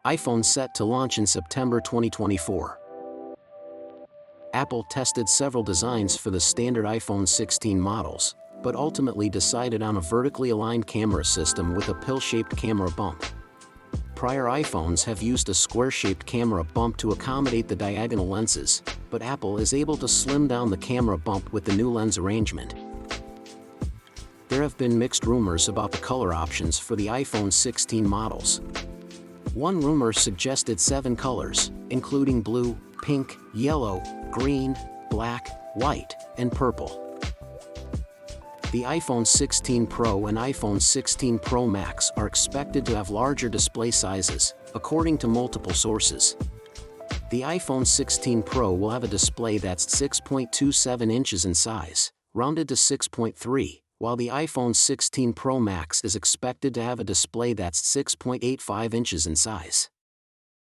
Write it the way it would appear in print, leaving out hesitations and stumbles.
iPhone set to launch in September 2024. Apple tested several designs for the standard iPhone 16 models, but ultimately decided on a vertically aligned camera system with a pill-shaped camera bump. Prior iPhones have used a square-shaped camera bump to accommodate the diagonal lenses, but Apple is able to slim down the camera bump with the new lens arrangement. There have been mixed rumors about the color options for the iPhone 16 models. One rumor suggested 7 colors, including blue, pink, yellow, green, black, white, and purple. The iPhone 16 Pro and iPhone 16 Pro Max are expected to have larger display sizes, according to multiple sources. The iPhone 16 Pro will have a display that's 6.27 inches in size, rounded to 6.3, while the iPhone 16 Pro Max is expected to have a display that's 6.85 inches in size.